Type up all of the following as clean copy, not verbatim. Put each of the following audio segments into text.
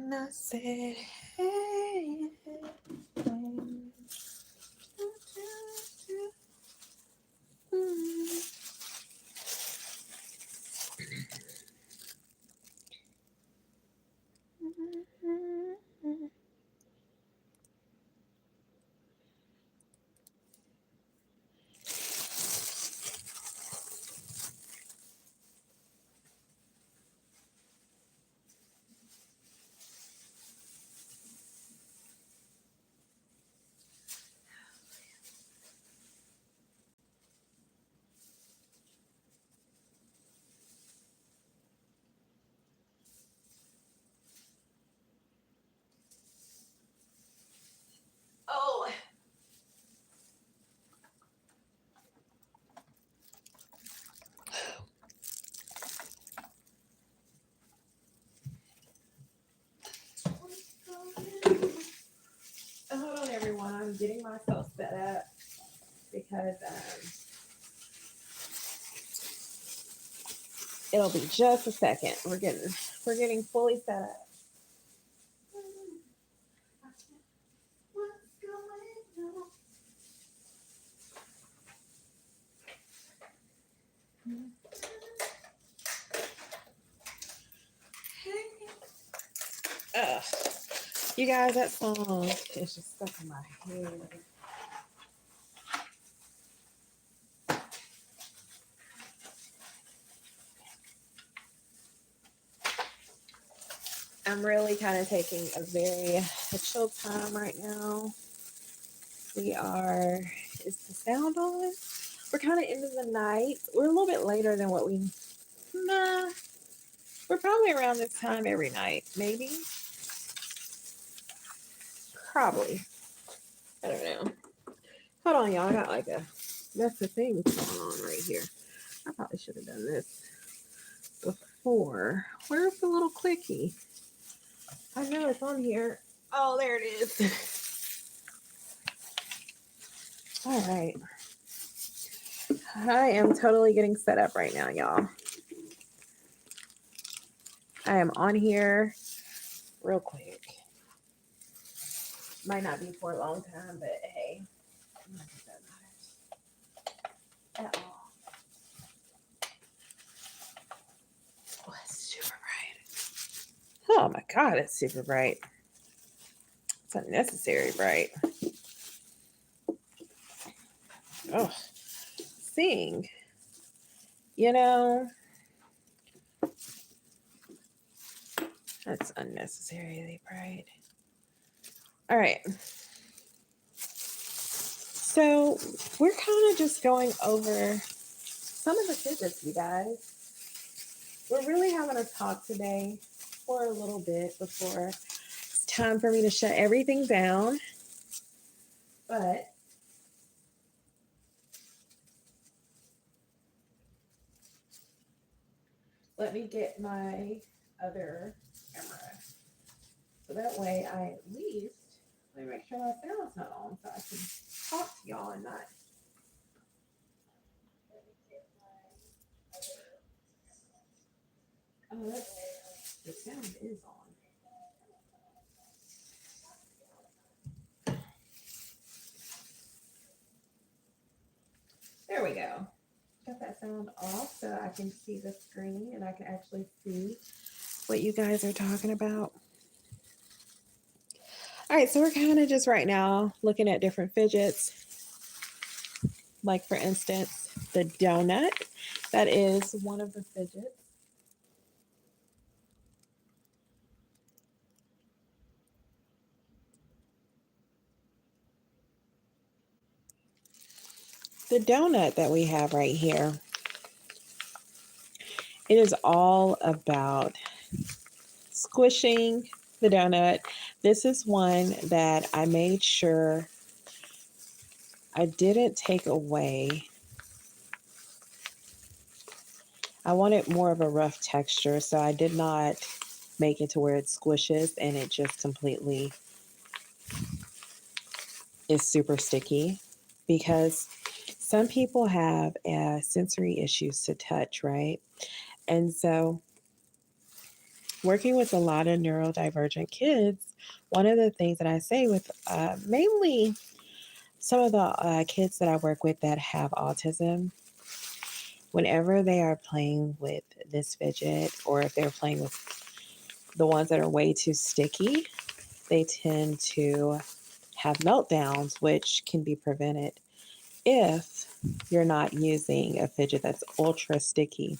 And I said, hey, hey. Oh. Hold on, everyone. I'm getting myself set up because it'll be just a second. We're getting fully set up. What's going on? Ugh. You guys, that song is just stuck in my head. I'm really kind of taking a chill time right now. Is the sound on? We're kind of into the night. We're a little bit later than nah, we're probably around this time every night, maybe. Probably. I don't know. Hold on, y'all. I got like a mess of things going on right here. I probably should have done this before. Where's the little quickie? I know it's on here. Oh, there it is. All right. I am totally getting set up right now, y'all. I am on here real quick. Might not be for a long time, but hey, not that matters at all. Oh, it's super bright. Oh my God, it's super bright. It's unnecessary bright. Oh, seeing, you know, that's unnecessarily bright. All right. So we're kind of just going over some of the fidgets, you guys. We're really having a talk today for a little bit before it's time for me to shut everything down. But let me get my other camera. So that way I at least, let me make sure my sound's not on so I can talk to y'all and not. Oh, the sound is on. There we go. Got that sound off so I can see the screen and I can actually see what you guys are talking about. All right, so we're kind of just right now looking at different fidgets. Like, for instance, the donut. That is one of the fidgets. The donut that we have right here, it is all about squishing the donut. This is one that I made sure I didn't take away. I wanted more of a rough texture, so I did not make it to where it squishes and it just completely is super sticky, because some people have sensory issues to touch, right? And so working with a lot of neurodivergent kids, one of the things that I say with mainly some of the kids that I work with that have autism, whenever they are playing with this fidget, or if they're playing with the ones that are way too sticky, they tend to have meltdowns, which can be prevented if you're not using a fidget that's ultra sticky.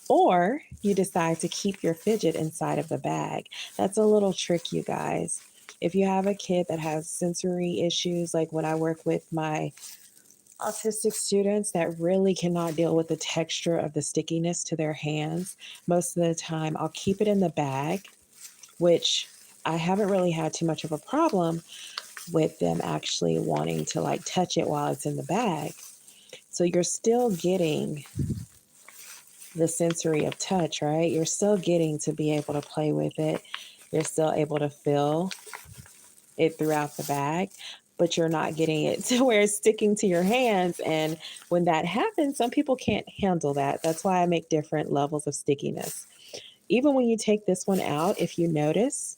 Or you decide to keep your fidget inside of the bag. That's a little trick, you guys. If you have a kid that has sensory issues, like when I work with my autistic students that really cannot deal with the texture of the stickiness to their hands, most of the time I'll keep it in the bag, which I haven't really had too much of a problem with them actually wanting to like touch it while it's in the bag. So you're still getting the sensory of touch, right? You're still getting to be able to play with it. You're still able to feel it throughout the bag, but you're not getting it to where it's sticking to your hands. And when that happens, some people can't handle that. That's why I make different levels of stickiness. Even when you take this one out, if you notice,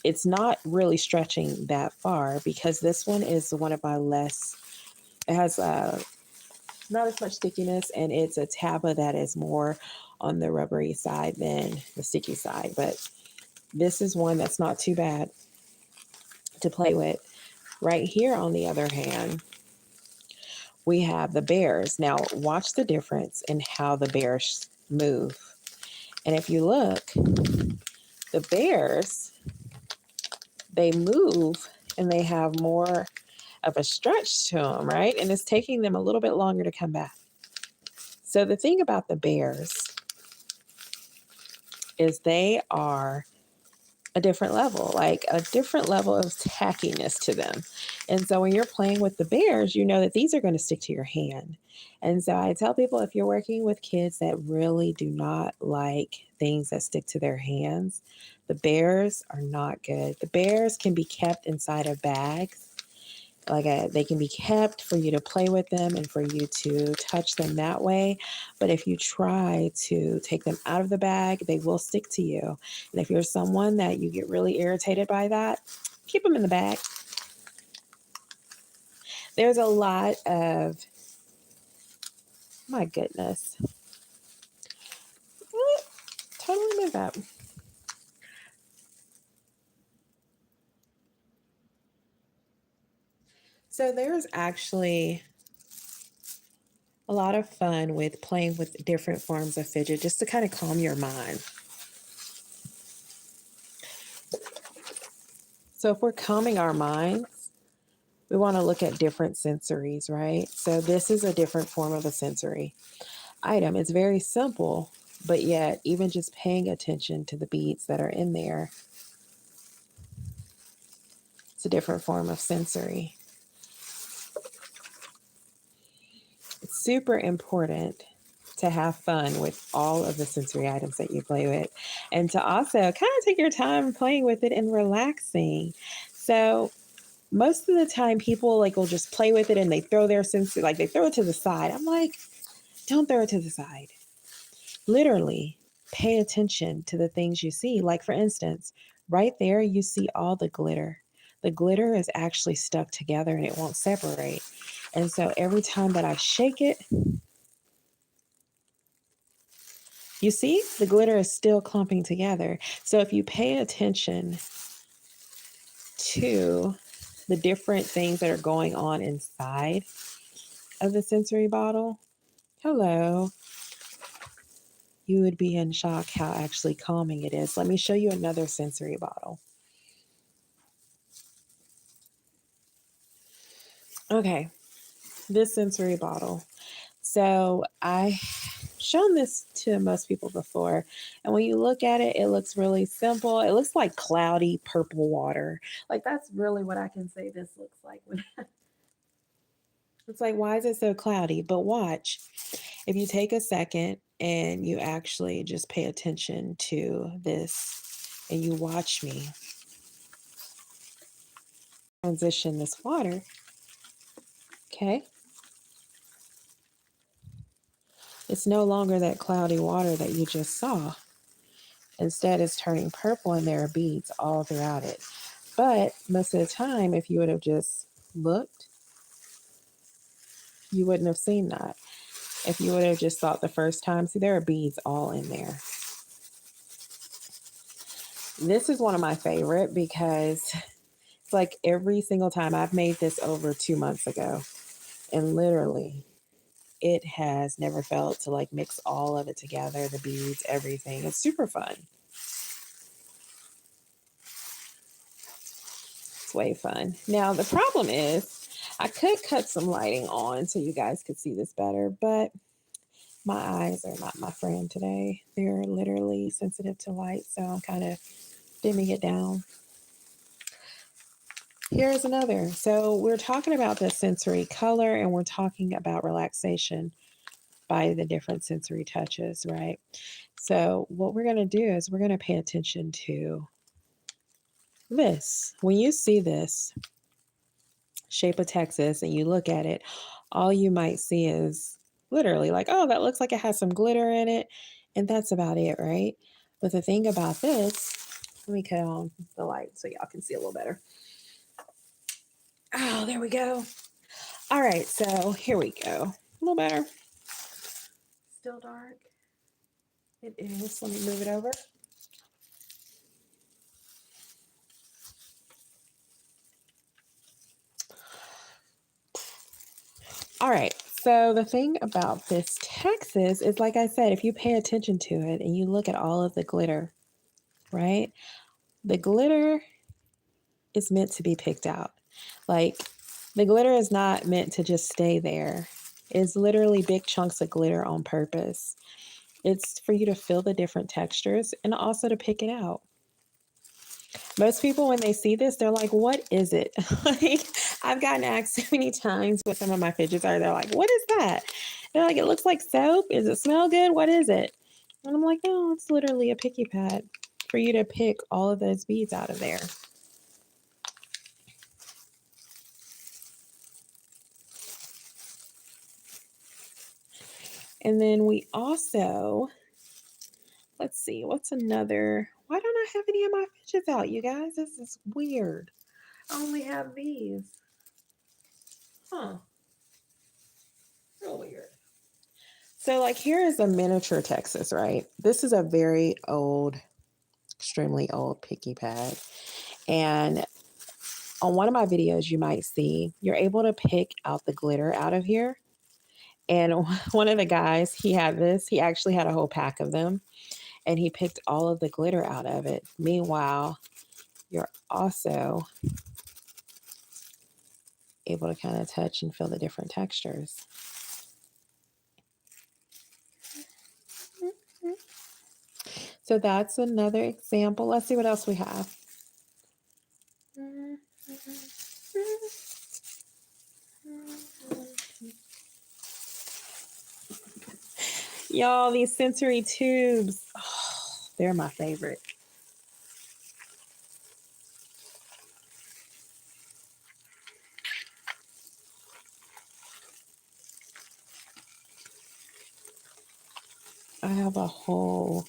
it's not really stretching that far because this one is one of my less, it has not as much stickiness, and it's a tabba that is more on the rubbery side than the sticky side. But this is one that's not too bad to play with. Right here, on the other hand, we have the bears. Now, watch the difference in how the bears move. And if you look, the bears, they move and they have more of a stretch to them, right? And it's taking them a little bit longer to come back. So the thing about the bears is they are a different level, like a different level of tackiness to them. And so when you're playing with the bears, you know that these are going to stick to your hand. And so I tell people, if you're working with kids that really do not like things that stick to their hands, the bears are not good. The bears can be kept inside of bags. They can be kept for you to play with them and for you to touch them that way. But if you try to take them out of the bag, they will stick to you. And if you're someone that you get really irritated by that, keep them in the bag. There's a lot of, my goodness, what? Totally move up. So there's actually a lot of fun with playing with different forms of fidget just to kind of calm your mind. So if we're calming our minds, we want to look at different sensories, right? So this is a different form of a sensory item. It's very simple, but yet even just paying attention to the beads that are in there, it's a different form of sensory. It's super important to have fun with all of the sensory items that you play with, and to also kind of take your time playing with it and relaxing. So most of the time people like will just play with it and they throw their sensory, like they throw it to the side. I'm like, don't throw it to the side. Literally pay attention to the things you see. Like, for instance, right there, you see all the glitter. The glitter is actually stuck together and it won't separate. And so every time that I shake it, you see the glitter is still clumping together. So if you pay attention to the different things that are going on inside of the sensory bottle, hello, you would be in shock how actually calming it is. Let me show you another sensory bottle. Okay, this sensory bottle. So I've shown this to most people before. And when you look at it, it looks really simple. It looks like cloudy purple water. Like, that's really what I can say this looks like. It's like, why is it so cloudy? But watch, if you take a second and you actually just pay attention to this and you watch me transition this water, okay? It's no longer that cloudy water that you just saw. Instead, it's turning purple and there are beads all throughout it. But most of the time, if you would have just looked, you wouldn't have seen that. If you would have just thought the first time, see, there are beads all in there. This is one of my favorite because it's like every single time I've made this over 2 months ago. And literally, it has never failed to like mix all of it together, the beads, everything. It's super fun. It's way fun. Now, the problem is I could cut some lighting on so you guys could see this better, but my eyes are not my friend today. They're literally sensitive to light, so I'm kind of dimming it down. Here's another. So, we're talking about the sensory color and we're talking about relaxation by the different sensory touches, right? So, what we're going to do is we're going to pay attention to this. When you see this shape of Texas and you look at it, all you might see is literally like, oh, that looks like it has some glitter in it. And that's about it, right? But the thing about this, let me cut on the light so y'all can see a little better. Oh, there we go. All right, so here we go. A little better. Still dark. It is. Let me move it over. All right. So the thing about this Texas is, like I said, if you pay attention to it and you look at all of the glitter, right? The glitter is meant to be picked out. Like the glitter is not meant to just stay there. It's literally big chunks of glitter on purpose. It's for you to feel the different textures and also to pick it out. Most people, when they see this, they're like, what is it? Like, I've gotten asked so many times with some of my fidgets are, they're like, what is that? They're like, it looks like soap. Does it smell good? What is it? And I'm like, no, it's literally a picky pad for you to pick all of those beads out of there. And then we also, let's see, what's another? Why don't I have any of my fidgets out, you guys? This is weird. I only have these. Huh. Real weird. So, like, here is a miniature Texas, right? This is a very old, extremely old picky pad. And on one of my videos, you might see you're able to pick out the glitter out of here. And one of the guys, he had this, he actually had a whole pack of them, and he picked all of the glitter out of it. Meanwhile, you're also able to kind of touch and feel the different textures. So that's another example. Let's see what else we have. Y'all, these sensory tubes, oh, they're my favorite. I have a whole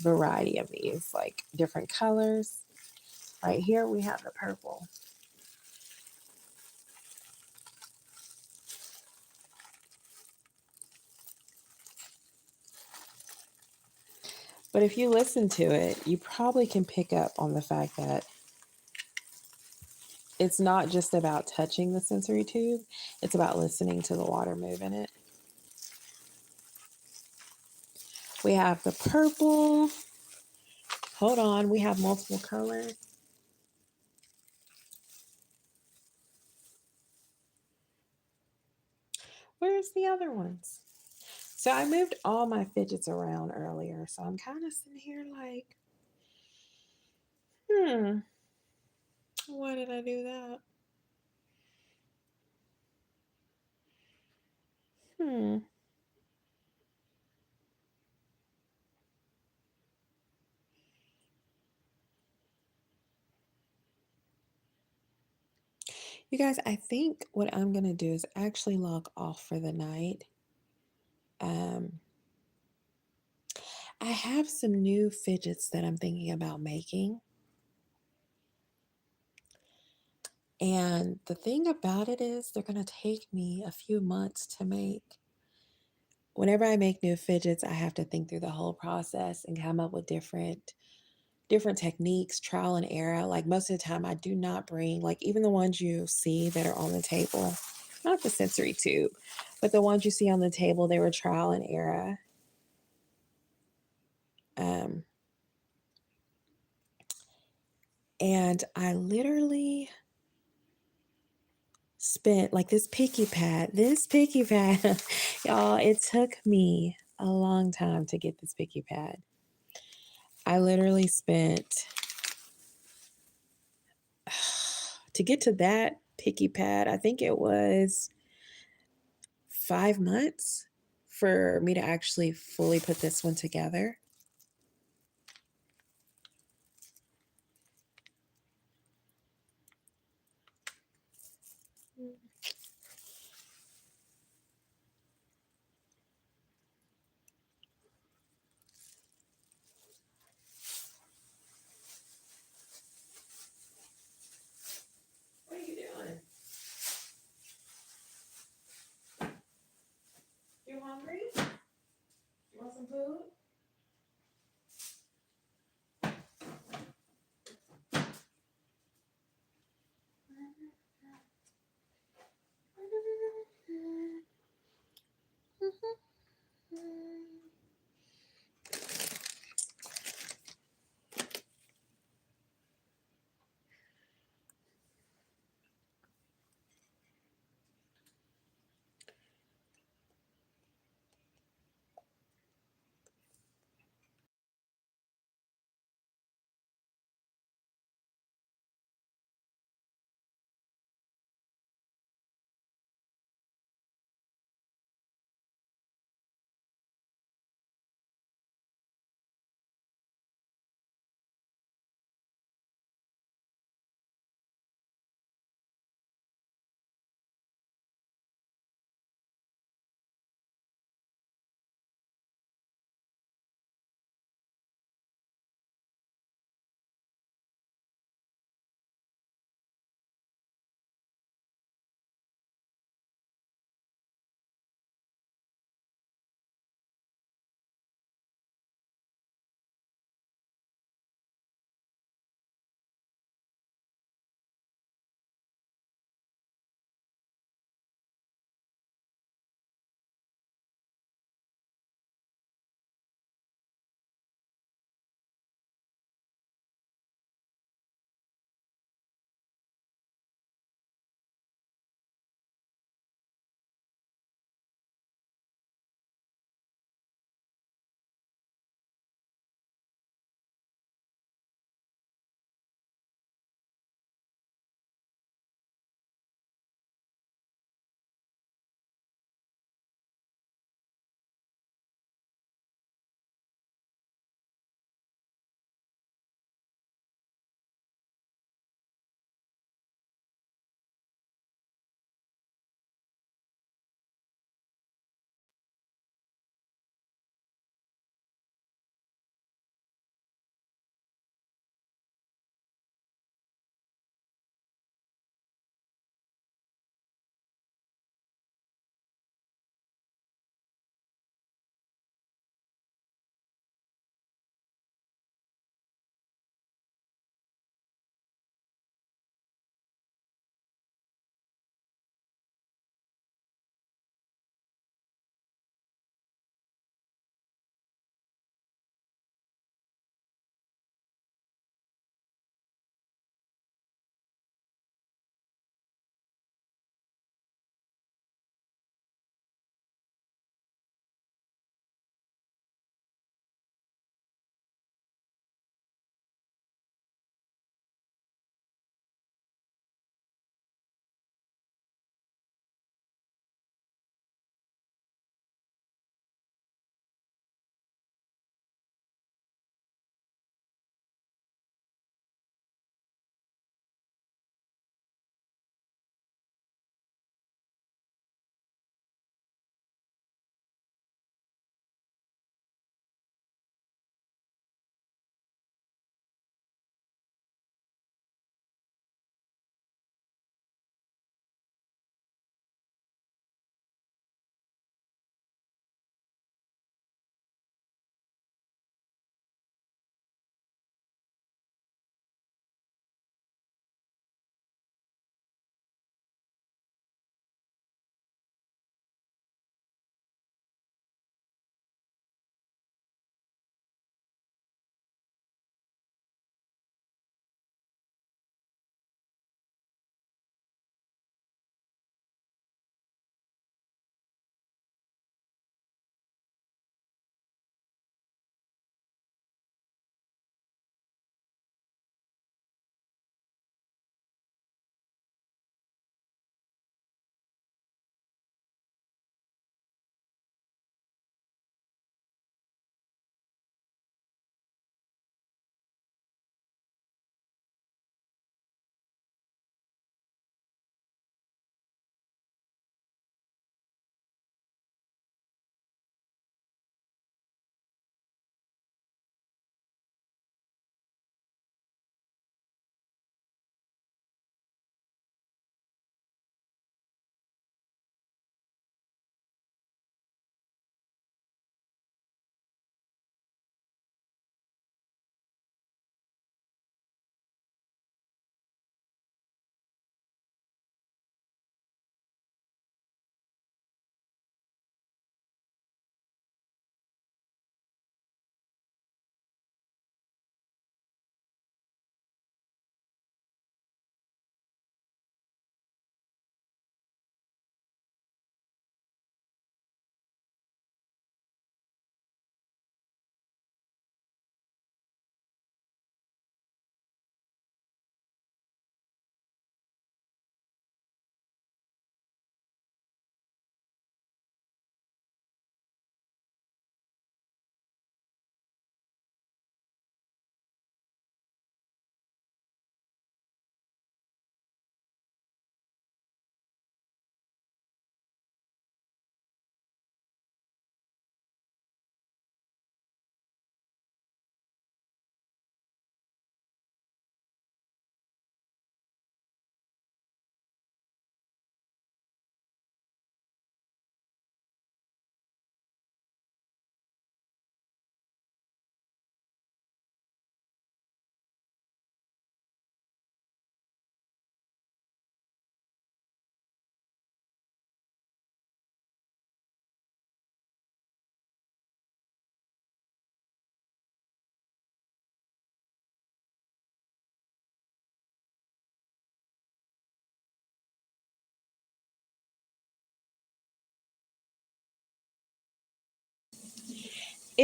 variety of these, like different colors. Right here, we have the purple. But if you listen to it, you probably can pick up on the fact that it's not just about touching the sensory tube, it's about listening to the water move in it. We have the purple. Hold on, we have multiple colors. Where's the other ones? So I moved all my fidgets around earlier, so I'm kind of sitting here like, why did I do that? Hmm. You guys, I think what I'm going to do is actually log off for the night. Um, I have some new fidgets that I'm thinking about making. And the thing about it is, they're going to take me a few months to make. Whenever I make new fidgets, I have to think through the whole process and come up with different techniques, trial and error. Like most of the time, I do not bring, like even the ones you see that are on the table, not the sensory tube, but the ones you see on the table, they were trial and error. Um, and I literally spent like this picky pad, y'all, it took me a long time to get this picky pad. I literally spent to get to that picky pad, I think it was 5 months for me to actually fully put this one together. What are you doing? You hungry? You want some food?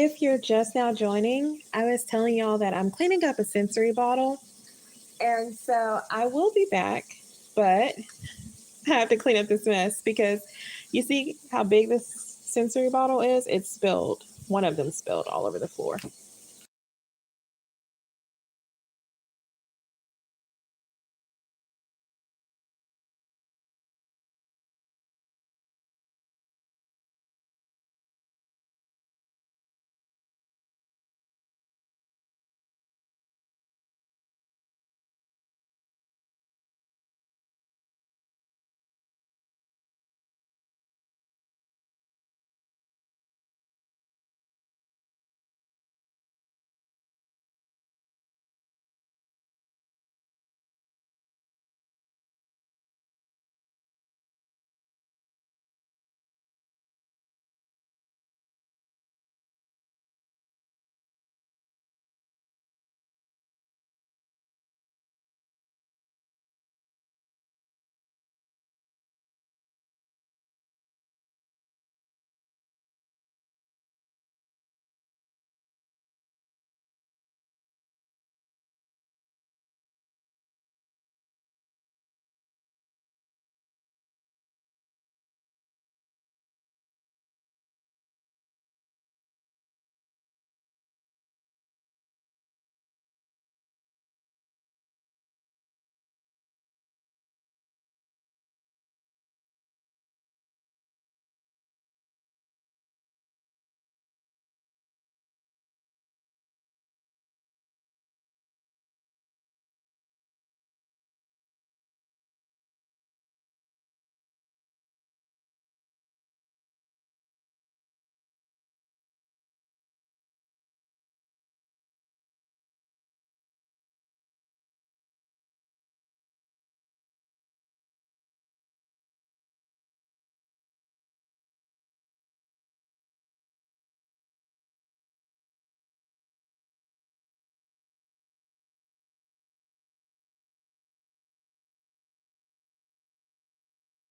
if you're just now joining, I was telling y'all that I'm cleaning up a sensory bottle. And so I will be back, but I have to clean up this mess because you see how big this sensory bottle is? It's spilled. One of them spilled all over the floor.